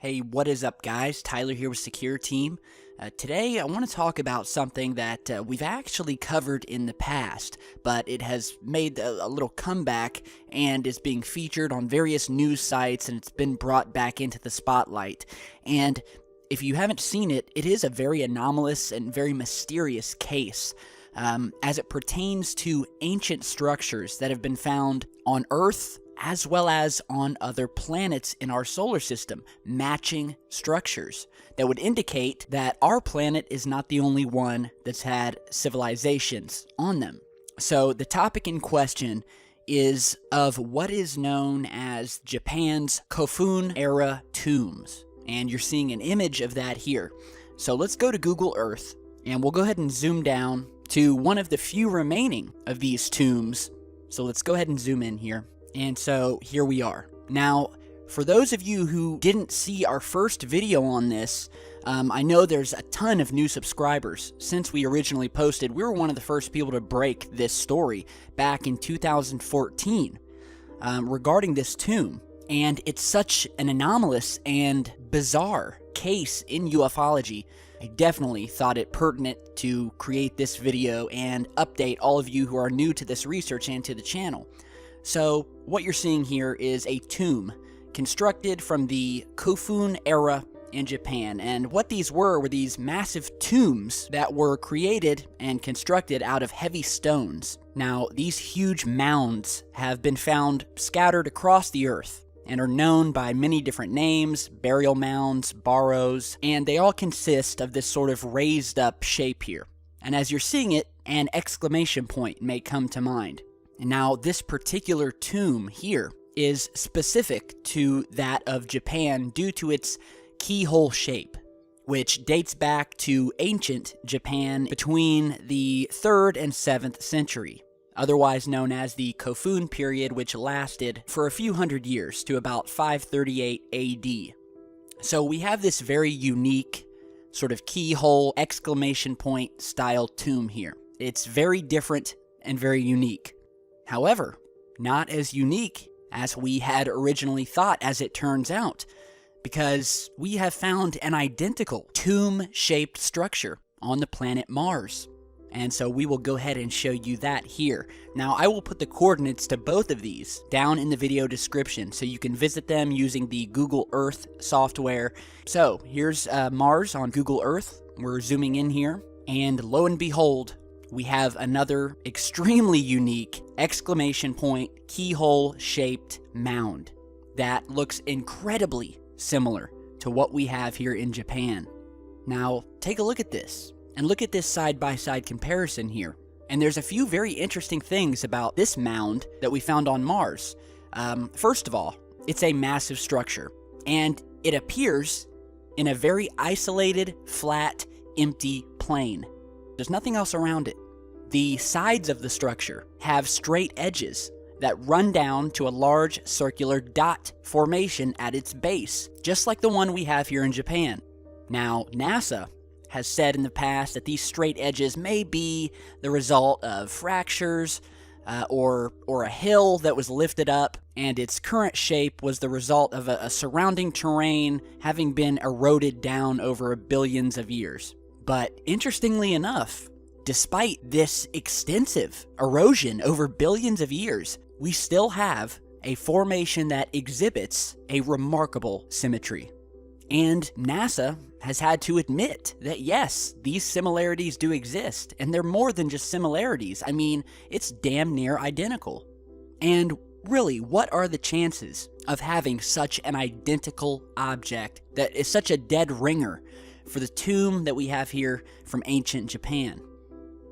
Hey, what is up, guys? Tyler here with Secure Team. Today, I want to talk about something that we've actually covered in the past, but it has made a little comeback and is being featured on various news sites, and it's been brought back into the spotlight. And if you haven't seen it, it is a very anomalous and very mysterious case as it pertains to ancient structures that have been found on Earth as well as on other planets in our solar system, matching structures that would indicate that our planet is not the only one that's had civilizations on them. So the topic in question is of what is known as Japan's Kofun era tombs, and you're seeing an image of that here. So let's go to Google Earth, and we'll go ahead and zoom down to one of the few remaining of these tombs. So let's go ahead and zoom in here. And so here we are. Now, for those of you who didn't see our first video on this, I know there's a ton of new subscribers. Since we originally posted, we were one of the first people to break this story back in 2014 regarding this tomb. And it's such an anomalous and bizarre case in ufology. I definitely thought it pertinent to create this video and update all of you who are new to this research and to the channel. So, what you're seeing here is a tomb constructed from the Kofun era in Japan, and what these were these massive tombs that were created and constructed out of heavy stones. Now, these huge mounds have been found scattered across the earth and are known by many different names: burial mounds, barrows, and they all consist of this sort of raised up shape here. And as you're seeing it, an exclamation point may come to mind. Now, this particular tomb here is specific to that of Japan due to its keyhole shape, which dates back to ancient Japan between the 3rd and 7th century, otherwise known as the Kofun period, which lasted for a few hundred years to about 538 AD. So we have this very unique sort of keyhole exclamation point style tomb here. It's very different and very unique. However, not as unique as we had originally thought, as it turns out, because we have found an identical tomb-shaped structure on the planet Mars. And so we will go ahead and show you that here. Now, I will put the coordinates to both of these down in the video description, so you can visit them using the Google Earth software. So, here's Mars on Google Earth. We're zooming in here, and lo and behold, we have another extremely unique exclamation point keyhole-shaped mound that looks incredibly similar to what we have here in Japan. Now, take a look at this, and look at this side-by-side comparison here. And there's a few very interesting things about this mound that we found on Mars. First of all, it's a massive structure, and it appears in a very isolated, flat, empty plain. There's nothing else around it. The sides of the structure have straight edges that run down to a large circular dot formation at its base, just like the one we have here in Japan. Now, NASA has said in the past that these straight edges may be the result of fractures or a hill that was lifted up, and its current shape was the result of a surrounding terrain having been eroded down over billions of years. But interestingly enough, despite this extensive erosion over billions of years, we still have a formation that exhibits a remarkable symmetry. And NASA has had to admit that yes, these similarities do exist, and they're more than just similarities. I mean, it's damn near identical. And really, what are the chances of having such an identical object that is such a dead ringer for the tomb that we have here from ancient Japan?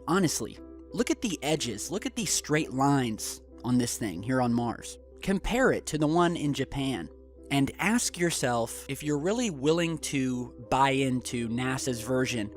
Honestly, look at the edges, look at these straight lines on this thing here on Mars. Compare it to the one in Japan, and ask yourself if you're really willing to buy into NASA's version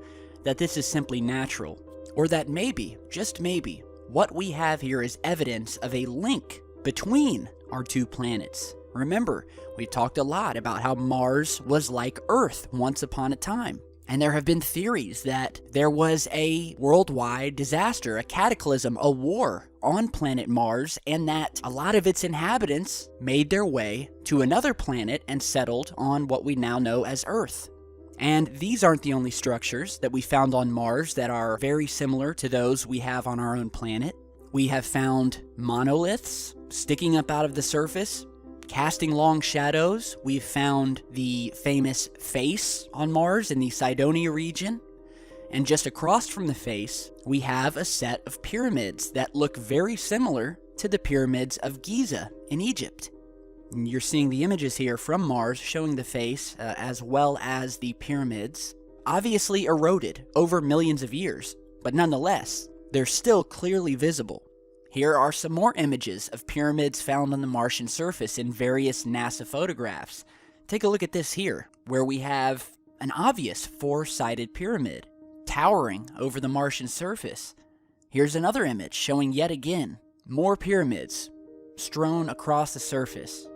that this is simply natural, or that maybe, just maybe, what we have here is evidence of a link between our two planets. Remember, we talked a lot about how Mars was like Earth once upon a time, And there have been theories that there was a worldwide disaster, a cataclysm, a war on planet Mars, and that a lot of its inhabitants made their way to another planet and settled on what we now know as Earth. And these aren't the only structures that we found on Mars that are very similar to those we have on our own planet. We have found monoliths sticking up out of the surface, casting long shadows. We've found the famous face on Mars in the Cydonia region. And just across from the face, we have a set of pyramids that look very similar to the pyramids of Giza in Egypt. And you're seeing the images here from Mars showing the face as well as the pyramids, obviously eroded over millions of years, but nonetheless, they're still clearly visible. Here are some more images of pyramids found on the Martian surface in various NASA photographs. Take a look at this here, where we have an obvious four-sided pyramid towering over the Martian surface. Here's another image showing yet again more pyramids strewn across the surface.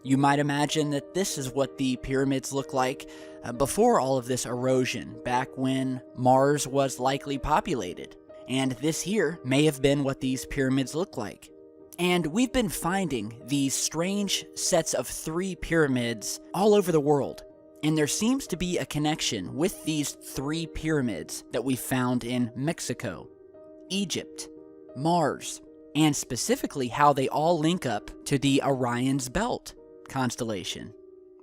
You might imagine that this is what the pyramids looked like before all of this erosion, back when Mars was likely populated. And this here may have been what these pyramids look like. And we've been finding these strange sets of 3 pyramids all over the world. And there seems to be a connection with these 3 pyramids that we found in Mexico, Egypt, Mars, and specifically how they all link up to the Orion's Belt constellation.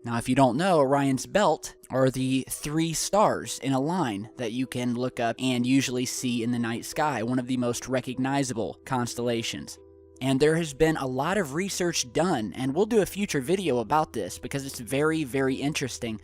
Now, if you don't know, Orion's Belt are the 3 stars in a line that you can look up and usually see in the night sky, one of the most recognizable constellations. And there has been a lot of research done, and we'll do a future video about this because it's very, very interesting,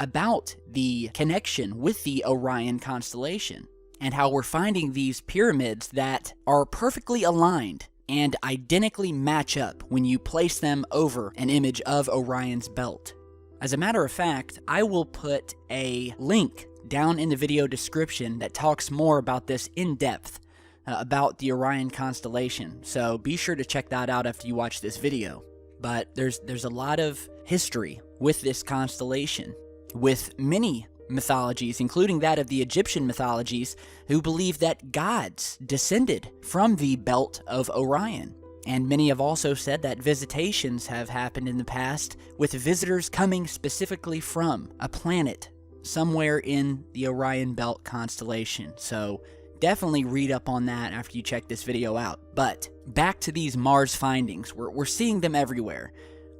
about the connection with the Orion constellation and how we're finding these pyramids that are perfectly aligned and identically match up when you place them over an image of Orion's Belt. As a matter of fact, I will put a link down in the video description that talks more about this in depth, about the Orion constellation, so be sure to check that out after you watch this video. But there's a lot of history with this constellation, with many mythologies, including that of the Egyptian mythologies, who believe that gods descended from the belt of Orion. And many have also said that visitations have happened in the past, with visitors coming specifically from a planet somewhere in the Orion Belt constellation. So definitely read up on that after you check this video out. But back to these Mars findings, we're seeing them everywhere.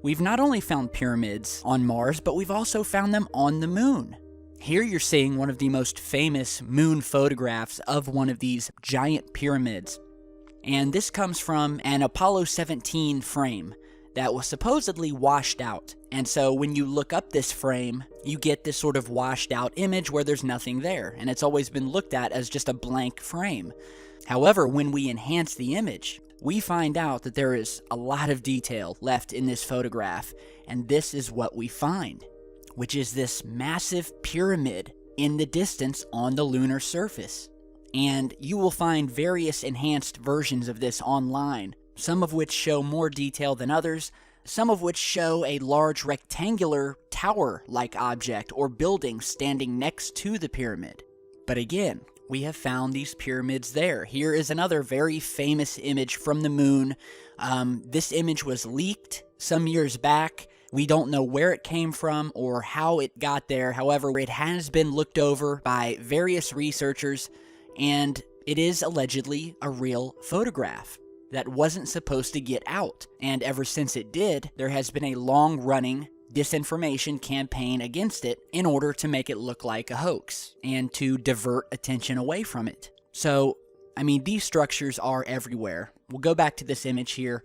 We've not only found pyramids on Mars, but we've also found them on the moon. Here you're seeing one of the most famous moon photographs of one of these giant pyramids. And this comes from an Apollo 17 frame that was supposedly washed out. And so when you look up this frame, you get this sort of washed out image where there's nothing there. And it's always been looked at as just a blank frame. However, when we enhance the image, we find out that there is a lot of detail left in this photograph. And this is what we find, which is this massive pyramid in the distance on the lunar surface. And you will find various enhanced versions of this online, some of which show more detail than others, some of which show a large rectangular tower-like object or building standing next to the pyramid. But again, we have found these pyramids there. Here is another very famous image from the moon. This image was leaked some years back. We don't know where it came from or how it got there. However, it has been looked over by various researchers, and it is allegedly a real photograph that wasn't supposed to get out. And ever since it did, there has been a long-running disinformation campaign against it in order to make it look like a hoax and to divert attention away from it. So, I mean, these structures are everywhere. We'll go back to this image here.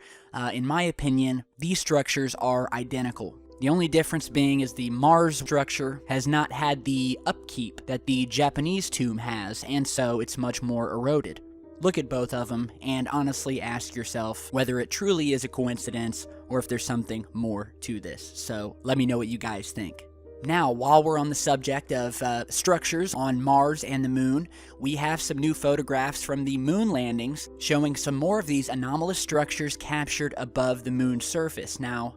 In my opinion, these structures are identical. The only difference being is the Mars structure has not had the upkeep that the Japanese tomb has, and so it's much more eroded. Look at both of them and honestly ask yourself whether it truly is a coincidence or if there's something more to this. So let me know what you guys think. Now, while we're on the subject of structures on Mars and the moon, we have some new photographs from the moon landings showing some more of these anomalous structures captured above the moon's surface. Now,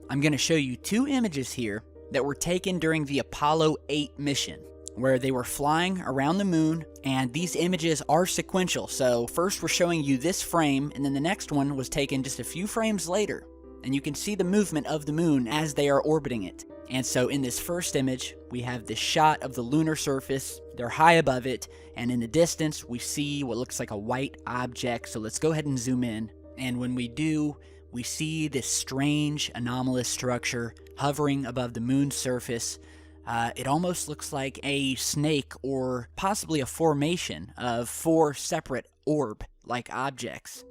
I'm going to show you 2 images here that were taken during the Apollo 8 mission. where they were flying around the moon, and these images are sequential. So first we're showing you this frame, and then the next one was taken just a few frames later, and you can see the movement of the moon as they are orbiting it. And so in this first image, we have this shot of the lunar surface. They're high above it, and in the distance, we see what looks like a white object. So let's go ahead and zoom in. And when we do, we see this strange, anomalous structure hovering above the moon's surface. It almost looks like a snake or possibly a formation of 4 separate orb-like objects.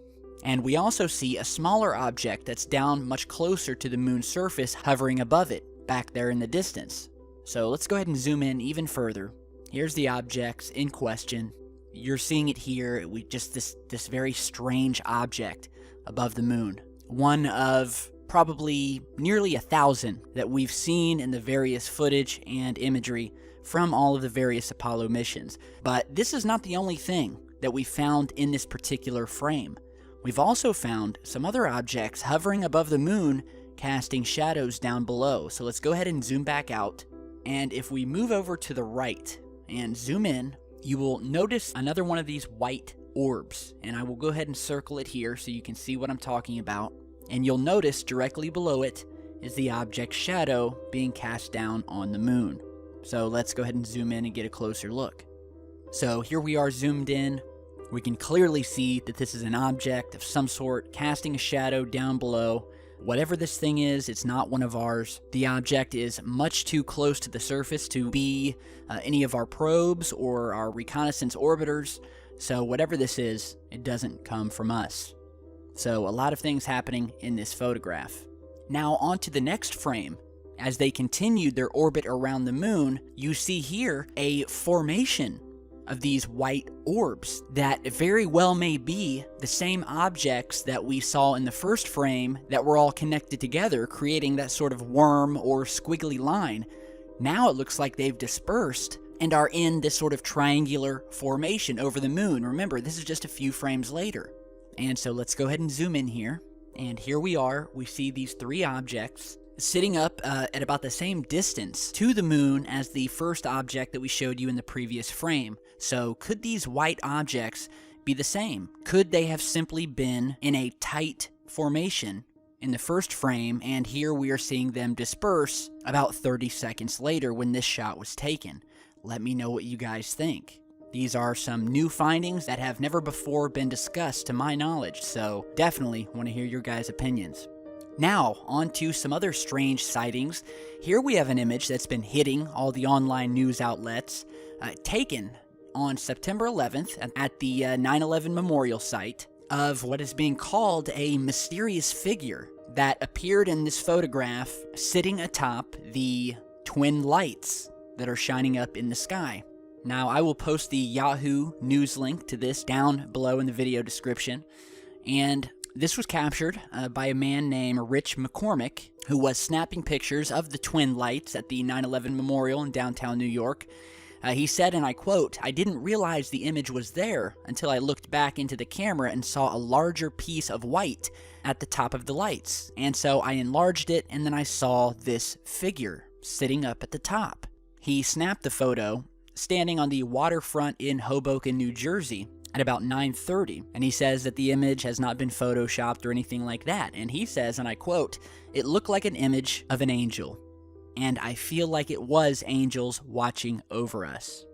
And we also see a smaller object that's down much closer to the moon's surface hovering above it, back there in the distance. So let's go ahead and zoom in even further. Here's the objects in question. You're seeing it here, just this very strange object above the moon. One of probably nearly 1,000 that we've seen in the various footage and imagery from all of the various Apollo missions. But this is not the only thing that we found in this particular frame. We've also found some other objects hovering above the moon, casting shadows down below. So let's go ahead and zoom back out. And if we move over to the right and zoom in, you will notice another one of these white orbs. And I will go ahead and circle it here so you can see what I'm talking about. And you'll notice directly below it is the object's shadow being cast down on the moon. So let's go ahead and zoom in and get a closer look. So here we are zoomed in. We can clearly see that this is an object of some sort casting a shadow down below. Whatever this thing is, it's not one of ours. The object is much too close to the surface to be any of our probes or our reconnaissance orbiters. So whatever this is, it doesn't come from us. So a lot of things happening in this photograph. Now on to the next frame. As they continued their orbit around the moon, you see here a formation of these white orbs that very well may be the same objects that we saw in the first frame that were all connected together, creating that sort of worm or squiggly line. Now it looks like they've dispersed and are in this sort of triangular formation over the moon. Remember, this is just a few frames later. And so let's go ahead and zoom in here. And here we are. We see these 3 objects sitting up at about the same distance to the moon as the first object that we showed you in the previous frame. So could these white objects be the same? Could they have simply been in a tight formation in the first frame, and here we are seeing them disperse about 30 seconds later when this shot was taken? Let me know what you guys think. These are some new findings that have never before been discussed to my knowledge, so definitely want to hear your guys' opinions. Now, on to some other strange sightings. Here we have an image that's been hitting all the online news outlets, taken on September 11th at the 9/11 memorial site, of what is being called a mysterious figure that appeared in this photograph sitting atop the twin lights that are shining up in the sky. Now, I will post the Yahoo News link to this down below in the video description, and this was captured by a man named Rich McCormick, who was snapping pictures of the twin lights at the 9/11 memorial in downtown New York. He said, and I quote, "I didn't realize the image was there until I looked back into the camera and saw a larger piece of white at the top of the lights. And so I enlarged it, and then I saw this figure sitting up at the top." He snapped the photo standing on the waterfront in Hoboken, New Jersey at about 9:30, and he says that the image has not been photoshopped or anything like that. And he says, and I quote, "It looked like an image of an angel, and I feel like it was angels watching over us."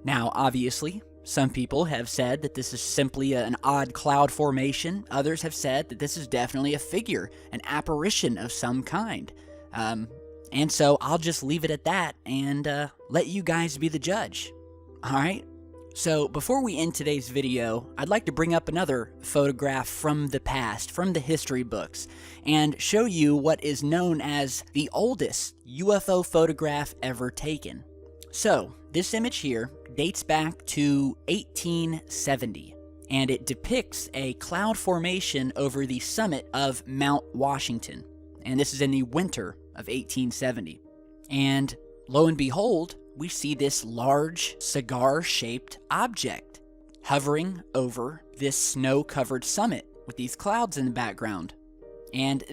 Now, obviously, some people have said that this is simply an odd cloud formation. Others have said that this is definitely a figure, an apparition of some kind. And so I'll just leave it at that and let you guys be the judge. All right? So before we end today's video, I'd like to bring up another photograph from the past, from the history books, and show you what is known as the oldest UFO photograph ever taken. So this image here dates back to 1870, and it depicts a cloud formation over the summit of Mount Washington. And this is in the winter of 1870. And lo and behold, we see this large cigar-shaped object hovering over this snow-covered summit with these clouds in the background. And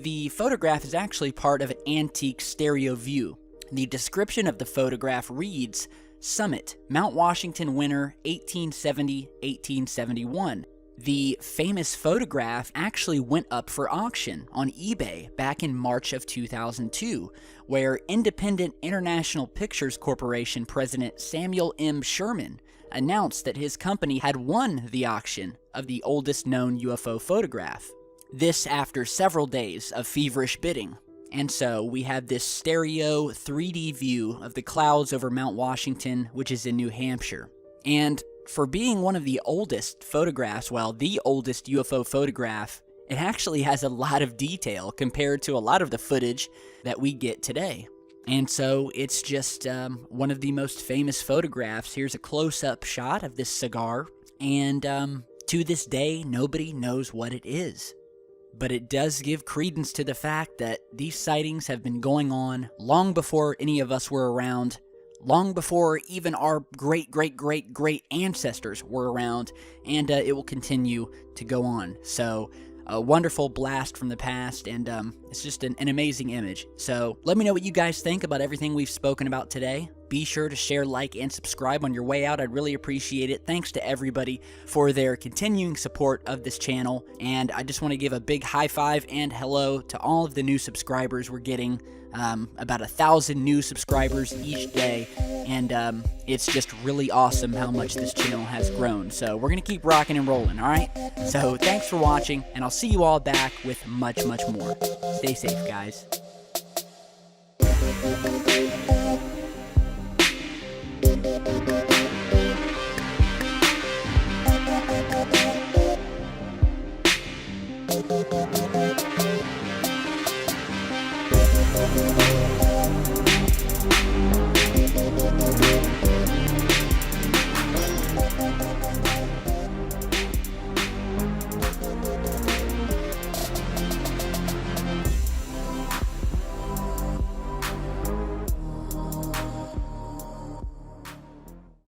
the photograph is actually part of an antique stereo view. The description of the photograph reads, Summit, Mount Washington winner 1870-1871. The famous photograph actually went up for auction on eBay back in March of 2002, where Independent International Pictures Corporation President Samuel M. Sherman announced that his company had won the auction of the oldest known UFO photograph. This after several days of feverish bidding. And so we have this stereo 3D view of the clouds over Mount Washington, which is in New Hampshire. And for being one of the oldest photographs, well, the oldest UFO photograph, it actually has a lot of detail compared to a lot of the footage that we get today. And so it's just one of the most famous photographs. Here's a close-up shot of this cigar, and to this day, nobody knows what it is. But it does give credence to the fact that these sightings have been going on long before any of us were around, long before even our great ancestors were around, and it will continue to go on. So, a wonderful blast from the past, and it's just an amazing image. So, let me know what you guys think about everything we've spoken about today. Be sure to share, like, and subscribe on your way out. I'd really appreciate it. Thanks to everybody for their continuing support of this channel, and I just want to give a big high five and hello to all of the new subscribers we're getting. About 1,000 new subscribers each day, and it's just really awesome how much this channel has grown. So we're gonna keep rocking and rolling, all right? So thanks for watching, and I'll see you all back with much more. Stay safe, guys.